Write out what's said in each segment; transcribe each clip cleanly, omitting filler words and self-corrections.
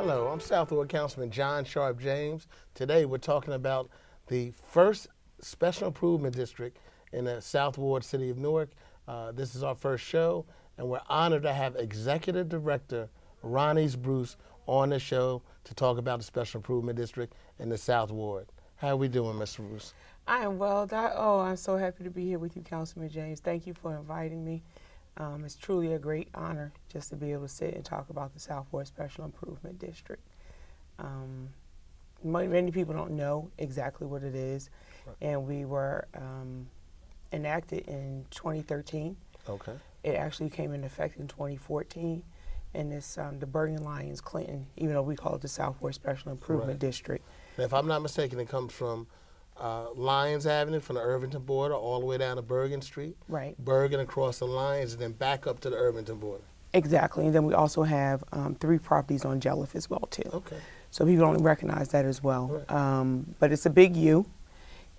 Hello, I'm South Ward Councilman John Sharp James. Today we're talking about the first special improvement district in the South Ward City of Newark. This is our first show, and we're honored to have Executive Director Ronnie Bruce on the show to talk about the special improvement district in the South Ward. How are we doing, Mr. Bruce? I am well. I'm so happy to be here with you, Councilman James. Thank you for inviting me. It's truly a great honor just to be able to sit and talk about the South Ward Special Improvement District. Many people don't know exactly what it is, and we were enacted in 2013. Okay. It actually came into effect in 2014, and it's the Bergen Lions Clinton, even though we call it the South Ward Special Improvement District. Now, if I'm not mistaken, it comes from Lyons Avenue from the Irvington border all the way down to Bergen Street. Right. Bergen across the Lyons and then back up to the Irvington border. Exactly. And then we also have 3 properties on Jelliff as well, too. Okay. So people don't recognize that as well. Right. But it's a big U,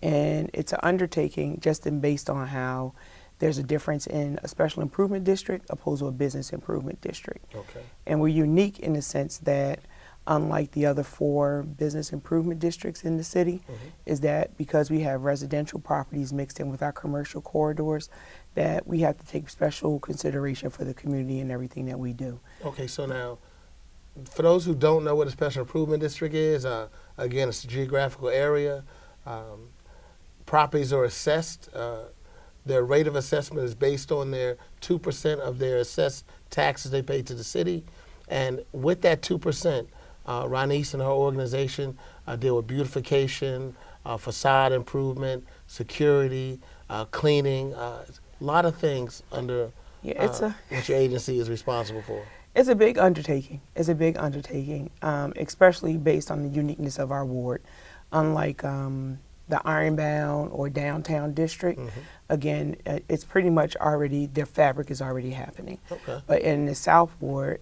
and it's an undertaking just based on how there's a difference in a special improvement district opposed to a business improvement district. Okay. And we're unique in the sense that unlike the other 4 business improvement districts in the city, is that because we have residential properties mixed in with our commercial corridors, that we have to take special consideration for the community and everything that we do. Okay, so now, for those who don't know what a special improvement district is, again, it's a geographical area. Properties are assessed. Their rate of assessment is based on their 2% of their assessed taxes they pay to the city. And with that 2%, Ronise and her organization deal with beautification, facade improvement, security, cleaning, a lot of things under what your agency is responsible for. It's a big undertaking. It's a big undertaking, especially based on the uniqueness of our ward. Unlike the Ironbound or downtown district, again, it's pretty much already, their fabric is already happening. Okay. But in the South Ward,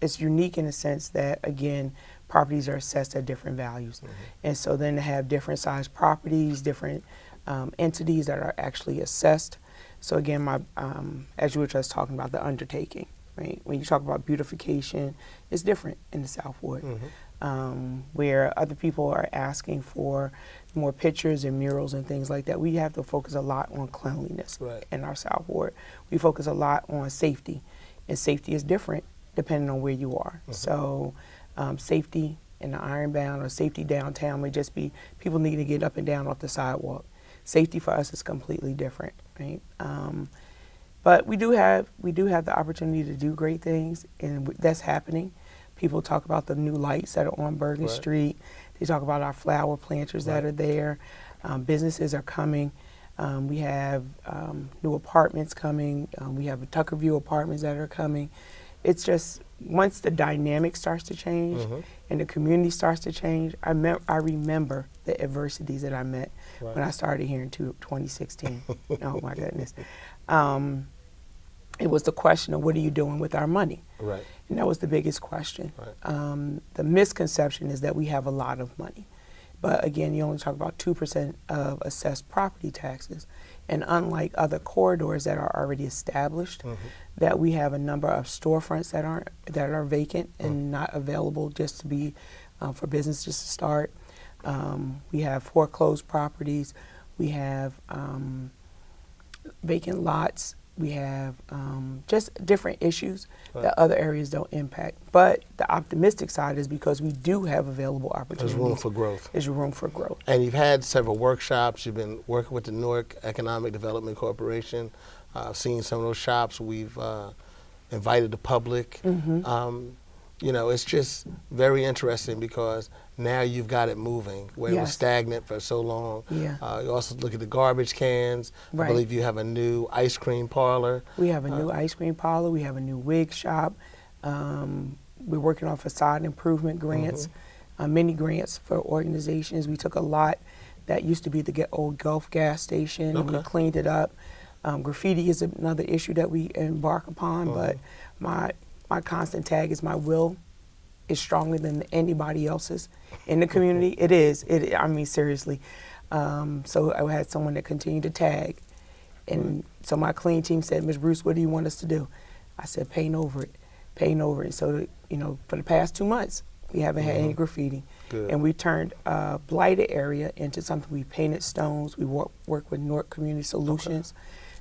it's unique in the sense that, again, properties are assessed at different values. And so then to have different sized properties, different entities that are actually assessed. So again, as you were just talking about, the undertaking, right? When you talk about beautification, it's different in the South Ward. Where other people are asking for more pictures and murals and things like that, we have to focus a lot on cleanliness in our South Ward. We focus a lot on safety, and safety is different depending on where you are. So safety in the Ironbound or safety downtown may just be people need to get up and down off the sidewalk. Safety for us is completely different, right? But we do have the opportunity to do great things, and that's happening. People talk about the new lights that are on Bergen Street. They talk about our flower planters that are there. Businesses are coming. We have new apartments coming. We have Tuckerview apartments that are coming. It's just, once the dynamic starts to change and the community starts to change, I remember the adversities that I met when I started here in 2016. Oh my goodness. It was the question of what are you doing with our money? Right. And that was the biggest question. Right. The misconception is that we have a lot of money. But again, you only talk about 2% of assessed property taxes. And unlike other corridors that are already established, that we have a number of storefronts that are vacant and not available just to be for businesses to start. We have foreclosed properties. We have vacant lots. We have just different issues that other areas don't impact. But the optimistic side is because we do have available opportunities. There's room for growth. There's room for growth. And you've had several workshops. You've been working with the Newark Economic Development Corporation. I've seen some of those shops. We've invited the public. You know, it's just very interesting because now you've got it moving where it was stagnant for so long. You also look at the garbage cans. I believe you have a new ice cream parlor. We have a new ice cream parlor. We have a new wig shop. We're working on facade improvement grants, many grants for organizations. We took a lot that used to be the old Gulf gas station and we cleaned it up. Graffiti is another issue that we embark upon, but my constant tag is my will is stronger than anybody else's in the community. It is. I mean, seriously. So I had someone that continued to tag. And so my clean team said, Ms. Bruce, what do you want us to do? I said, paint over it, paint over it. So, you know, for the past 2 months, We haven't had any graffiti. Good. And we turned a blighted area into something. We painted stones. We work with North Community Solutions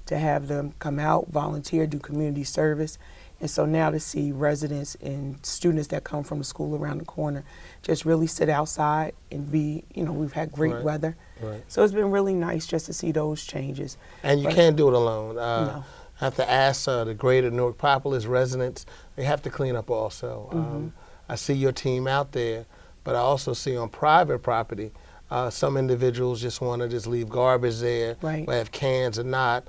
to have them come out, volunteer, do community service. And so now to see residents and students that come from the school around the corner just really sit outside and be, we've had great weather. Right. So it's been really nice just to see those changes. And you can't do it alone. No. I have to ask the greater Newark Propolis residents, they have to clean up also. I see your team out there, but I also see on private property, some individuals just want to just leave garbage there, Right. have cans or not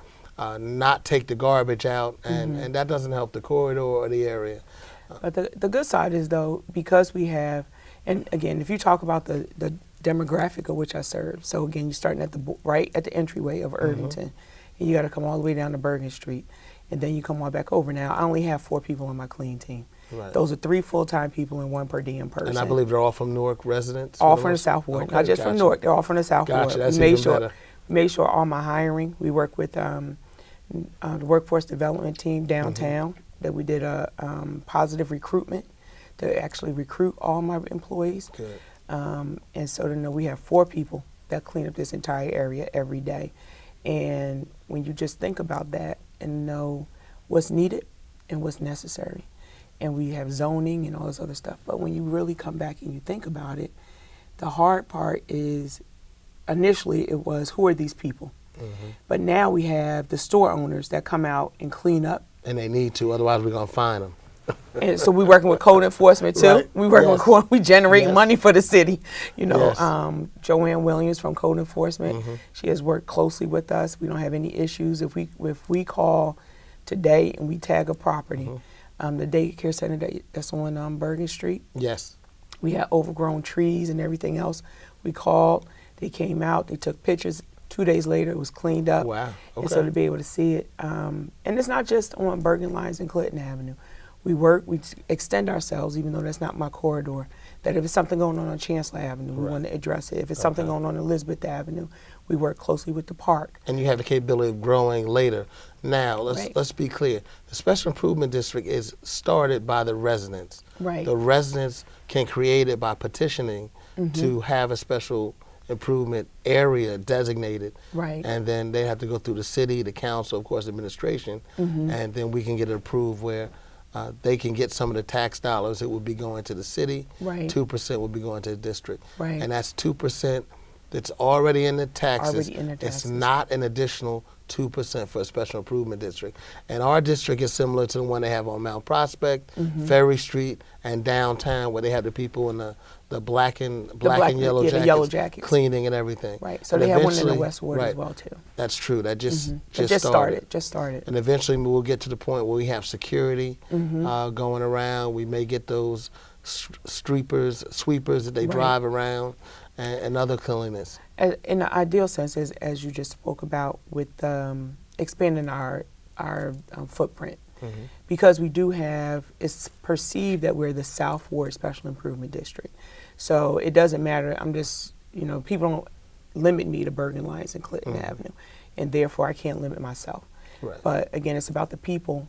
take the garbage out, and that doesn't help the corridor or the area. But the good side is, though, because we have, and again, if you talk about the demographic of which I serve, so again, you're starting at right at the entryway of Irvington, and you got to come all the way down to Bergen Street, and then you come all back over. Now, I only have 4 people on my clean team. Right. Those are 3 full-time people and 1 per diem person. And I believe they're all from Newark residents? All from the South Ward, not just from Newark. They're all from the South Ward. Gotcha, that's we even better. made sure all my hiring, we work with the workforce development team downtown, that we did a positive recruitment to actually recruit all my employees. Good. And so to know we have 4 people that clean up this entire area every day. And when you just think about that and know what's needed and what's necessary, and we have zoning and all this other stuff, but when you really come back and you think about it, the hard part is initially it was, who are these people? But now we have the store owners that come out and clean up. And they need to, otherwise we're going to fine them. And so we're working with code enforcement too. Right. We working with code, we generate money for the city. Yes. Joanne Williams from Code Enforcement, she has worked closely with us. We don't have any issues. If we call today and we tag a property, the daycare center that's on Bergen Street. Yes. We had overgrown trees and everything else. We called, they came out, they took pictures. 2 days later, it was cleaned up. Wow. Okay. And so to be able to see it, and it's not just on Bergen Lines and Clinton Avenue. We extend ourselves, even though that's not my corridor, that if it's something going on Chancellor Avenue, we want to address it. If it's something going on Elizabeth Avenue, we work closely with the park. And you have the capability of growing later. Now, let's be clear. The Special Improvement District is started by the residents. Right. The residents can create it by petitioning to have a special improvement area designated. Right. And then they have to go through the city, the council, of course, administration, and then we can get it approved where they can get some of the tax dollars. It would be going to the city. Right. 2% would be going to the district. Right. And that's 2% that's already in the taxes. Already in the taxes. It's not an additional 2% for a special improvement district. And our district is similar to the one they have on Mount Prospect, Ferry Street, and downtown, where they have the people in the black and yellow jackets cleaning and everything. Right. So they have one in the West Ward as well too. That's true. That just started. And eventually we'll get to the point where we have security going around. We may get those sweepers that they drive around, and other cleanliness. In the ideal sense, as you just spoke about, with expanding our footprint, because we do have, it's perceived that we're the South Ward Special Improvement District. So it doesn't matter. I'm just, people don't limit me to Bergen Lines and Clinton Avenue, and therefore I can't limit myself. Right. But again, it's about the people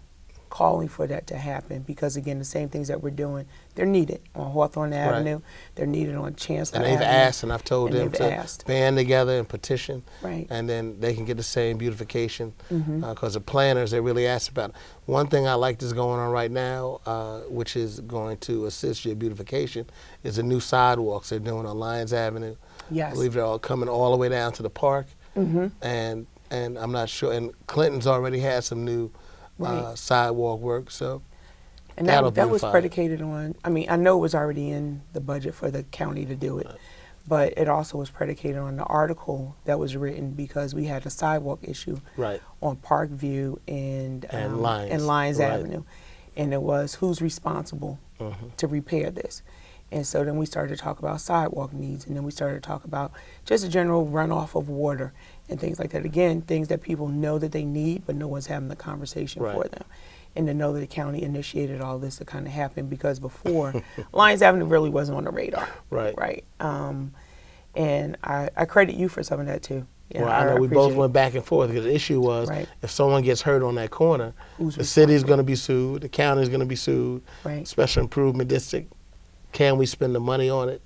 calling for that to happen, because again, the same things that we're doing, they're needed on Hawthorne Avenue, they're needed on Chancellor Avenue. And they've asked, and I've told them to band together and petition, and then they can get the same beautification, because the planners, they really ask about it. One thing I like that's going on right now, which is going to assist your beautification, is the new sidewalks they're doing on Lyons Avenue. Yes. I believe they're all coming all the way down to the park, and I'm not sure, and Clinton's already had some new sidewalk work, so and that was predicated on, I know it was already in the budget for the county to do it, but it also was predicated on the article that was written, because we had a sidewalk issue on Parkview and Lyons Avenue, and it was who's responsible to repair this. And so then we started to talk about sidewalk needs, and then we started to talk about just a general runoff of water and things like that. Again, things that people know that they need, but no one's having the conversation for them. And to know that the county initiated all this to kind of happen, because before, Lyons Avenue really wasn't on the radar. Right. And I credit you for some of that too. Well, I know we both went back and forth, because the issue was if someone gets hurt on that corner, the city's going to be sued, the county's going to be sued, Special Improvement District can we spend the money on it?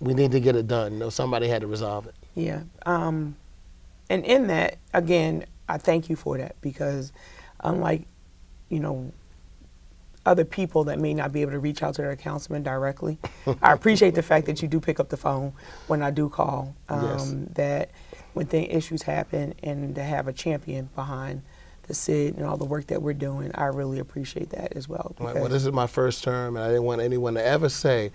We need to get it done. You know, somebody had to resolve it. Yeah. And in that, again, I thank you for that, because unlike, you know, other people that may not be able to reach out to their councilman directly, I appreciate the fact that you do pick up the phone when I do call, Yes. that when issues happen, and to have a champion behind the SID and all the work that we're doing, I really appreciate that as well. Right. Well, this is my first term, and I didn't want anyone to ever say,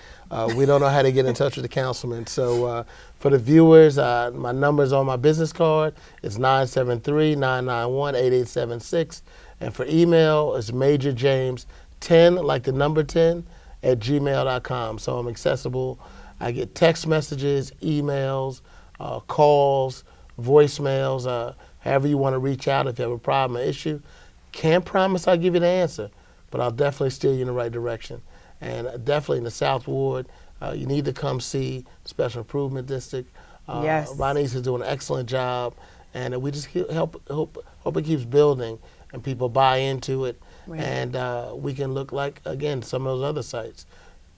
we don't know how to get in touch with the councilman. So for the viewers, my number's on my business card. It's 973-991-8876. And for email, it's majorjames10, like the number 10, @gmail.com. So I'm accessible. I get text messages, emails, calls, voicemails, however you want to reach out if you have a problem or issue. Can't promise I'll give you the answer, but I'll definitely steer you in the right direction. And definitely in the South Ward, you need to come see the Special Improvement District. Yes. Ronnie's is doing an excellent job, and we just hope it keeps building and people buy into it. Right. And we can look like, again, some of those other sites.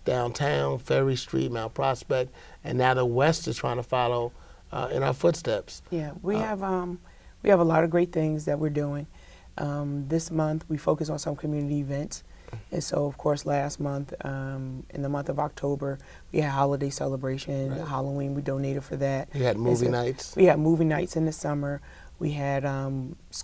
Downtown, Ferry Street, Mount Prospect, and now the West is trying to follow in our footsteps. Yeah, we have a lot of great things that we're doing. This month we focus on some community events, and so of course last month, in the month of October, we had holiday celebration. Right. Halloween, we donated for that. You had movie nights. We had movie nights in the summer. We had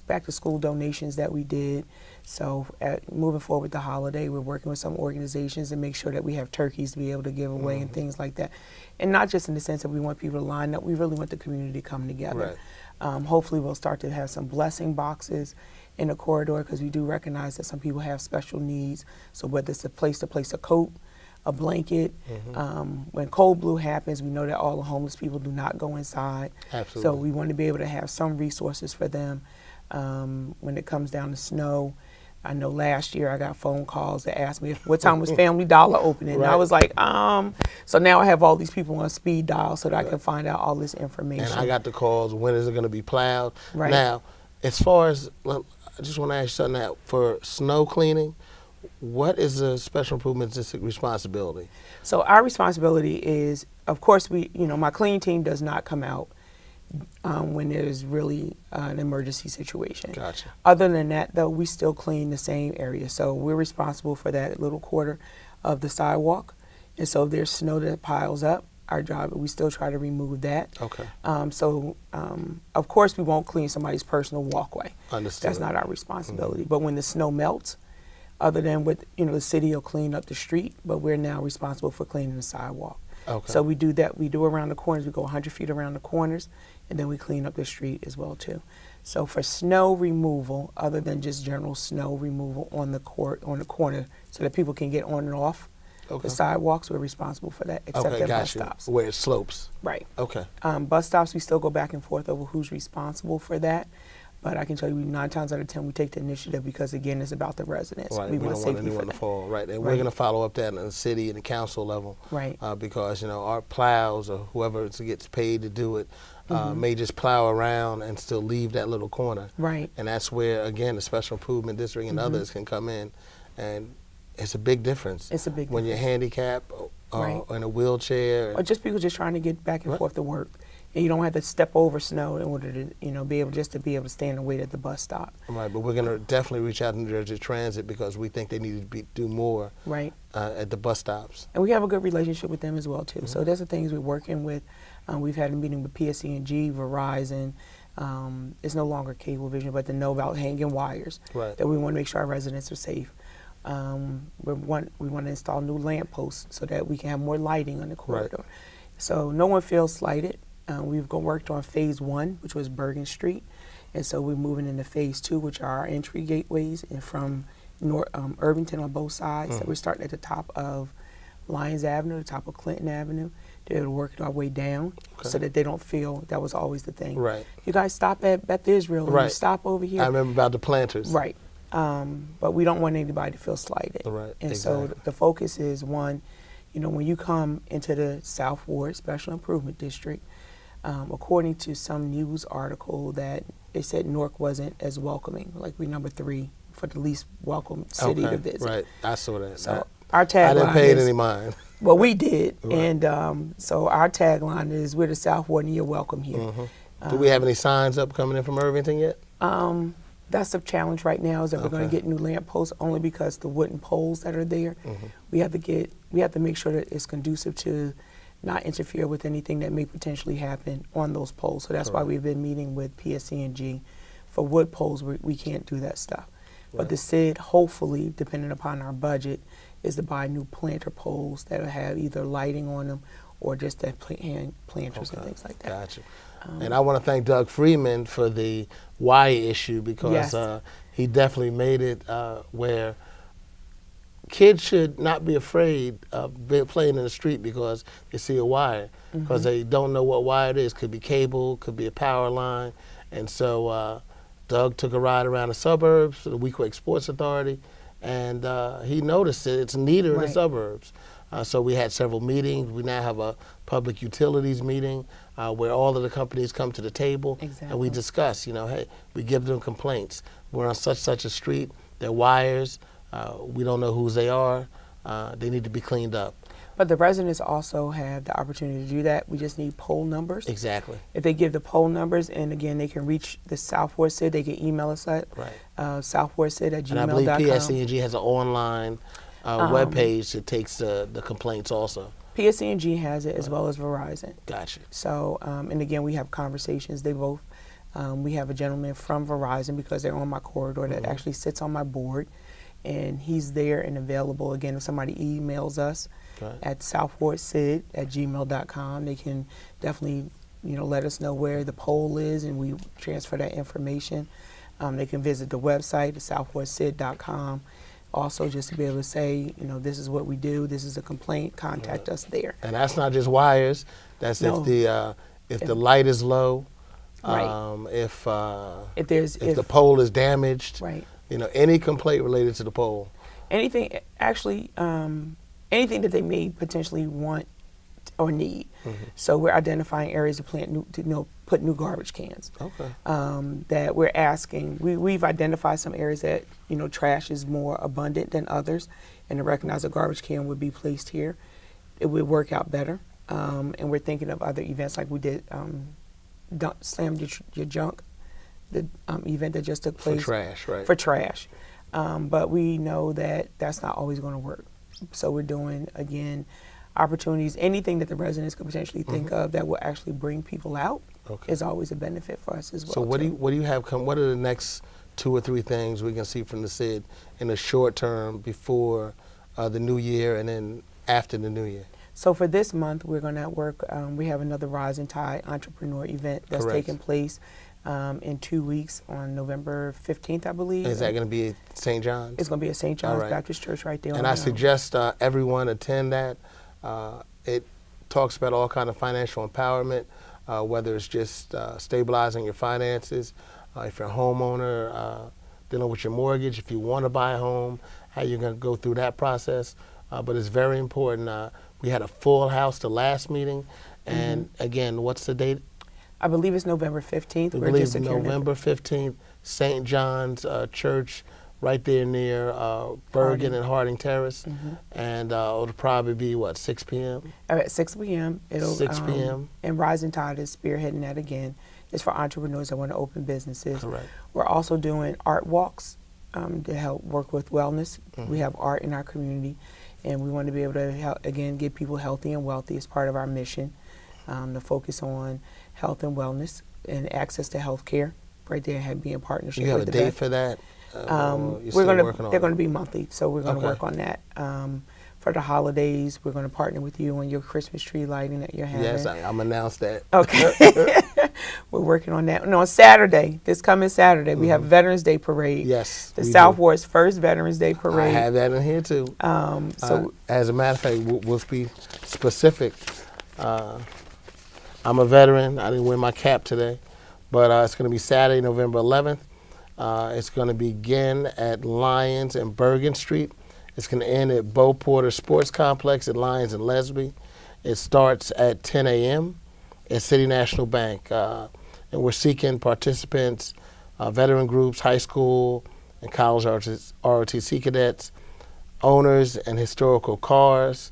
back to school donations that we did. So moving forward with the holiday, we're working with some organizations to make sure that we have turkeys to be able to give away and things like that. And not just in the sense that we want people to line up, we really want the community to come together. Right. Hopefully we'll start to have some blessing boxes in the corridor, because we do recognize that some people have special needs. So whether it's a place to place a coat, a blanket. When Cold Blue happens, we know that all the homeless people do not go inside. Absolutely. So we want to be able to have some resources for them. When it comes down to snow, I know last year I got phone calls that asked me what time was Family Dollar opening. Right. And I was like, so now I have all these people on speed dial so that I can find out all this information. And I got the calls, when is it going to be plowed? Right. Now, as far as, I just want to ask you something now. For snow cleaning, what is the Special Improvement District responsibility? So our responsibility is, of course, my clean team does not come out when there's really an emergency situation. Gotcha. Other than that, though, we still clean the same area. So we're responsible for that little quarter of the sidewalk. And so if there's snow that piles up, our job, we still try to remove that. Okay. Of course, we won't clean somebody's personal walkway. Understood. That's not our responsibility. But when the snow melts, other than the city will clean up the street, but we're now responsible for cleaning the sidewalk. Okay. So we do that. We do around the corners. We go 100 feet around the corners, and then we clean up the street as well too. So for snow removal, other than just general snow removal on the corner, so that people can get on and off the sidewalks, we're responsible for that, except at bus stops. Where it slopes. Right. Okay. Bus stops, we still go back and forth over who's responsible for that. But I can tell you 9 times out of 10 we take the initiative, because again it's about the residents. Right. We don't want anyone to fall. Right. And we're going to follow up that on the city and the council level. Right. Because our plows or whoever gets paid to do it may just plow around and still leave that little corner. Right. And that's where, again, the Special Improvement District and others can come in, and it's a big difference. It's a big when you're handicapped or in a wheelchair. Or just people just trying to get back and forth to work. And you don't have to step over snow in order to be able to stand and wait at the bus stop. Right, but we're going to definitely reach out to New Jersey Transit, because we think they need to do more at the bus stops. And we have a good relationship with them as well too. So there's the things we're working with. We've had a meeting with PSC&G, Verizon. It's no longer Cablevision, but to know about hanging wires. Right. That we want to make sure our residents are safe. We want to install new lamp posts so that we can have more lighting on the corridor. Right. So no one feels slighted. We've worked on phase 1, which was Bergen Street, and so we're moving into phase 2, which are our entry gateways, and from Irvington on both sides. So we're starting at the top of Lyons Avenue, the top of Clinton Avenue. They're working our way down so that they don't feel that was always the thing. Right. You guys stop at Beth Israel, and you stop over here. I remember about the planters. Right. But we don't want anybody to feel slighted. Right. And so the focus is, one, when you come into the South Ward Special Improvement District, according to some news article, that they said Newark wasn't as welcoming, like we're number 3 for the least welcome city to visit. Right, I saw that. So Our tagline I didn't pay is, any mind. well, we did, Right. and so our tagline is, "We're the South Ward, and you're welcome here." Do we have any signs up coming in from Irvington yet? That's the challenge right now, is that we're going to Okay. get new lamp posts, only because the wooden poles that are there, we have to make sure that it's conducive to not interfere with anything that may potentially happen on those poles. So that's why we've been meeting with PSC&G. For wood poles, we can't do that stuff. But the SID, hopefully, depending upon our budget, is to buy new planter poles that will have either lighting on them or just that hand planters and things like that. Gotcha. And I want to thank Doug Freeman for the wire issue, because Yes. he definitely made it where kids should not be afraid of playing in the street because they see a wire, because they don't know what wire it is. Could be cable, could be a power line. And so Doug took a ride around the suburbs to the Weequahic Sports Authority, and he noticed that it's neater in the Right. suburbs. So we had several meetings. We now have a public utilities meeting where all of the companies come to the table, and we Exactly. discuss, hey, we give them complaints. We're on such a street, they're wires, we don't know whose they are, they need to be cleaned up. But the residents also have the opportunity to do that. We just need poll numbers. Exactly. If they give the poll numbers, and again, they can reach the South Ward SID, they can email us at southwardsid@gmail.com. And I believe PSC&G has an online web page that takes the complaints also. PSC&G has it, as well as Verizon. Gotcha. So, and again, we have conversations. They both, we have a gentleman from Verizon, because they're on my corridor, that actually sits on my board, and he's there and available. Again, if somebody emails us at southwardsid@gmail.com, they can definitely, let us know where the poll is, and we transfer that information. They can visit the website, southwardsid.com. Also, just to be able to say, this is what we do, this is a complaint, contact us there. And that's not just wires. That's No. if the light is low, Right. if If the pole is damaged, right. Any complaint related to the pole. Anything, actually, anything that they may potentially want or need. So we're identifying areas to put new garbage cans. Okay. That we're asking. We've identified some areas that trash is more abundant than others, and to recognize a garbage can would be placed here, it would work out better. And we're thinking of other events like we did, Slam Your Junk, the event that just took place. For trash, right? For trash. But we know that that's not always going to work. So we're doing, again, opportunities, anything that the residents could potentially think of that will actually bring people out is always a benefit for us as well. So what do you have come? What are the next 2 or 3 things we can see from the SID in the short term before the new year and then after the new year? So for this month, we're going to work, we have another Rising Tide Entrepreneur event that's taking place in 2 weeks on November 15th, I believe. Is that going to be at St. John's? It's going to be at St. John's Baptist Church right there. And I suggest everyone attend that. It talks about all kind of financial empowerment, whether it's just stabilizing your finances, if you're a homeowner, dealing with your mortgage, if you want to buy a home, how you're going to go through that process. But it's very important. We had a full house the last meeting, and again, what's the date? I believe it's November 15th. We believe November 15th, St. John's Church, right there near Bergen and Harding Terrace, and it'll probably be 6 p.m. At 6 p.m. 6 p.m. And Rising Tide is spearheading that again. It's for entrepreneurs that want to open businesses. Correct. We're also doing art walks to help work with wellness. We have art in our community, and we want to be able to again get people healthy and wealthy as part of our mission. To focus on health and wellness and access to health care. Right there, be in partnership. You have with a the date vet. for that? They're going to be monthly, so we're going to work on that. For the holidays, we're going to partner with you on your Christmas tree lighting that you're having. Yes, I'm announced that. Okay. We're working on that. And on Saturday, this coming Saturday, we have Veterans Day Parade. Yes. The South Ward's first Veterans Day Parade. I have that in here too. As a matter of fact, we'll be specific. I'm a veteran. I didn't wear my cap today, but it's going to be Saturday, November 11th. It's going to begin at Lyons and Bergen Street. It's going to end at Bo Porter Sports Complex at Lyons and Leslie. It starts at 10 a.m. at City National Bank. And we're seeking participants, veteran groups, high school and college ROTC cadets, owners and historical cars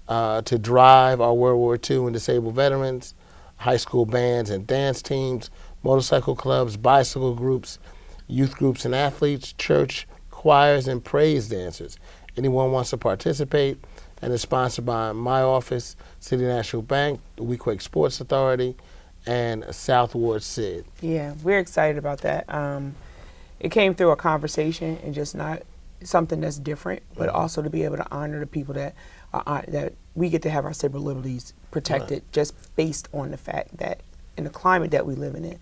to drive our World War II and disabled veterans, high school bands and dance teams, motorcycle clubs, bicycle groups, youth groups and athletes, church choirs, and praise dancers. Anyone wants to participate, and is sponsored by my office, City National Bank, the Weequahic Sports Authority, and South Ward SID. Yeah, we're excited about that. It came through a conversation and just not something that's different, but also to be able to honor the people that that we get to have our civil liberties protected, just based on the fact that in the climate that we live in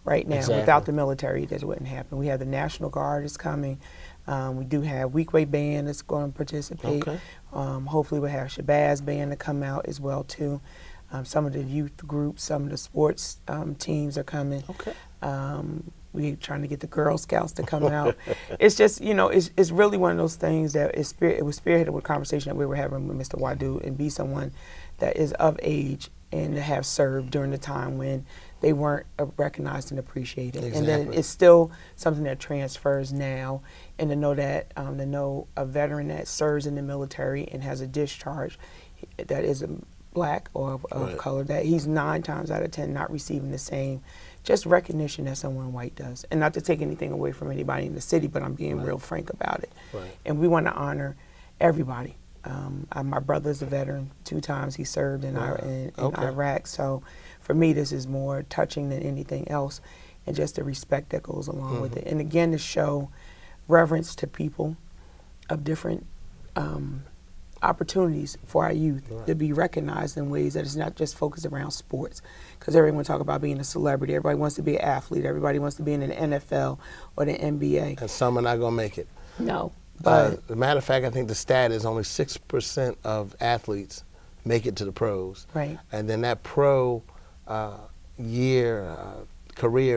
right now, without the military, this wouldn't happen. We have the National Guard is coming. We do have Weequahic Band that's going to participate. Okay. Hopefully we'll have Shabazz Band to come out as well too. Some of the youth groups, some of the sports teams are coming. Okay. We're trying to get the Girl Scouts to come out. It's just, it's really one of those things that it was spearheaded with a conversation that we were having with Mr. Wadu, and be someone that is of age and to have served during the time when they weren't recognized and appreciated. Exactly. And then it's still something that transfers now, and to know that, a veteran that serves in the military and has a discharge that is black or of color, that he's 9 times out of 10 not receiving the same just recognition that someone white does. And not to take anything away from anybody in the city, but I'm being real frank about it. Right. And we want to honor everybody. My brother's a veteran. 2 times he served in Iraq. So for me, this is more touching than anything else, and just the respect that goes along with it. And again, to show reverence to people of different opportunities for our youth to be recognized in ways that is not just focused around sports. Because everyone talk about being a celebrity. Everybody wants to be an athlete. Everybody wants to be in the NFL or the NBA. And some are not going to make it. No. But as a matter of fact, I think the stat is only 6% of athletes make it to the pros. Right. And then that pro career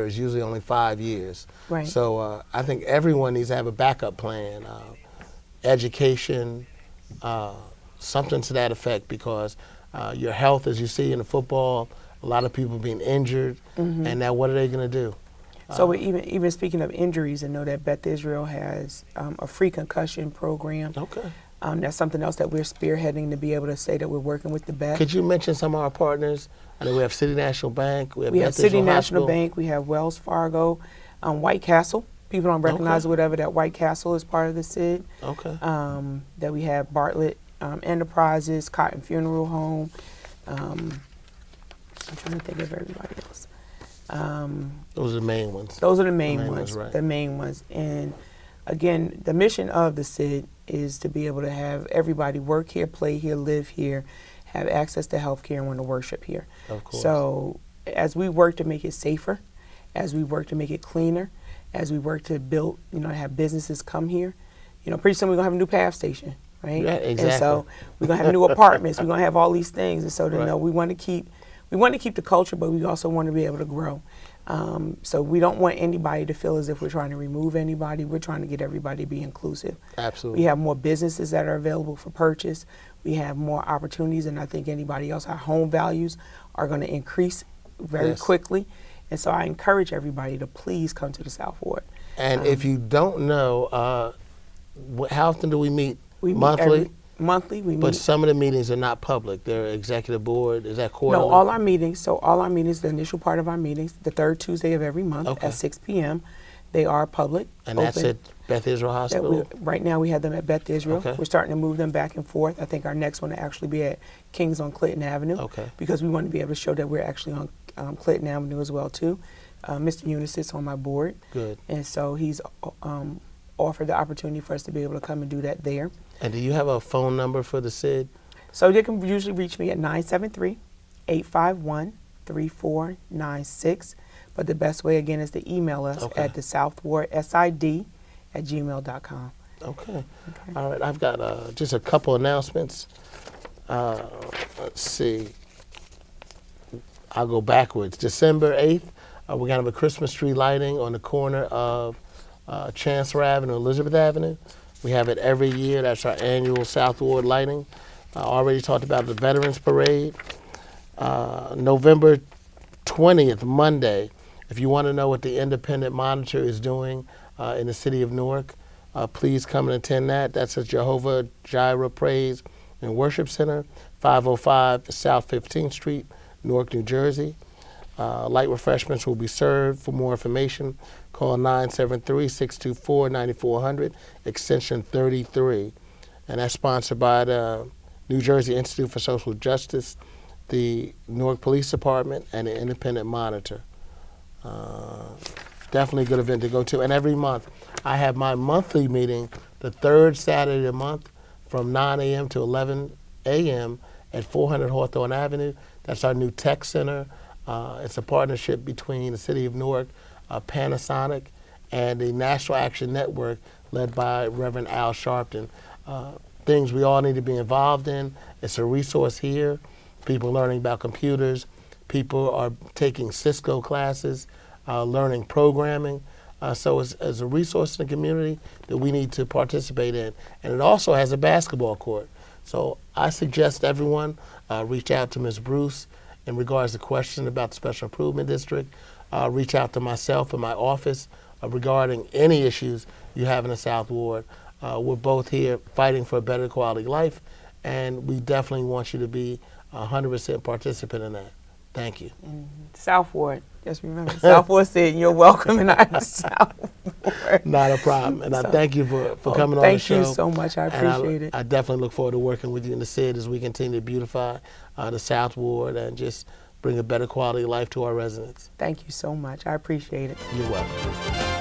is usually only 5 years. Right. So I think everyone needs to have a backup plan, education, something to that effect, because your health, as you see in the football, a lot of people being injured, and now what are they going to do? So even speaking of injuries, I know that Beth Israel has a free concussion program. Okay. That's something else that we're spearheading, to be able to say that we're working with the Beth. Could you mention some of our partners? I know we have City National Bank. We have City National Bank. We have Wells Fargo, White Castle. People don't recognize whatever that White Castle is part of the SID. Okay. That we have Bartlett Enterprises, Cotton Funeral Home. I'm trying to think of everybody else. Those are the main ones. Those are the main ones. Right. The main ones. And again, the mission of the SID is to be able to have everybody work here, play here, live here, have access to health care, and want to worship here. Of course. So as we work to make it safer, as we work to make it cleaner, as we work to build, have businesses come here, pretty soon we're going to have a new PATH station, right? Yeah, exactly. And so we're going to have new apartments. We're going to have all these things. And so to know we want to keep the culture, but we also want to be able to grow. So we don't want anybody to feel as if we're trying to remove anybody. We're trying to get everybody to be inclusive. Absolutely. We have more businesses that are available for purchase. We have more opportunities, and I think anybody else, our home values are going to increase very quickly. And so I encourage everybody to please come to the South Ward. And if you don't know, how often do we meet? We meet monthly? Monthly, we meet. But some of the meetings are not public. They're executive board. Is that quarterly? No, all our meetings, the initial part of our meetings, the third Tuesday of every month at 6 p.m., they are public. And open. that's at Beth Israel Hospital? Right now we have them at Beth Israel. Okay. We're starting to move them back and forth. I think our next one will actually be at Kings on Clinton Avenue. Okay. Because we want to be able to show that we're actually on Clinton Avenue as well too. Mr. Eunice sits on my board. Good. And so he's offered the opportunity for us to be able to come and do that there. And do you have a phone number for the SID? So they can usually reach me at 973-851-3496. But the best way, again, is to email us at the southwardsid@gmail.com. Okay. All right. I've got just a couple announcements. Let's see. I'll go backwards. December 8th, we're going to have a Christmas tree lighting on the corner of Chancellor Avenue, Elizabeth Avenue. We have it every year. That's our annual South Ward lighting. I already talked about the Veterans Parade. November 20th, Monday, if you want to know what the Independent Monitor is doing in the city of Newark, please come and attend that. That's at Jehovah Jireh Praise and Worship Center, 505 South 15th Street, Newark, New Jersey. Light refreshments will be served. For more information, call 973-624-9400, extension 33. And that's sponsored by the New Jersey Institute for Social Justice, the Newark Police Department, and the Independent Monitor. Definitely a good event to go to. And every month, I have my monthly meeting the third Saturday of the month from 9 a.m. to 11 a.m. at 400 Hawthorne Avenue. That's our new tech center. It's a partnership between the City of Newark, Panasonic, and the National Action Network led by Reverend Al Sharpton. Things we all need to be involved in. It's a resource here. People learning about computers. People are taking Cisco classes, learning programming. So it's a resource in the community that we need to participate in. And it also has a basketball court. So I suggest everyone reach out to Ms. Bruce in regards to questions about the Special Improvement District. Reach out to myself in my office regarding any issues you have in the South Ward. We're both here fighting for a better quality life, and we definitely want you to be 100% participant in that. Thank you. South Ward. Just remember, South Ward said you're welcome in our South Ward. Not a problem. And I thank you for coming on the show. Thank you so much. I appreciate it. I definitely look forward to working with you in the city as we continue to beautify the South Ward and just bring a better quality of life to our residents. Thank you so much. I appreciate it. You're welcome.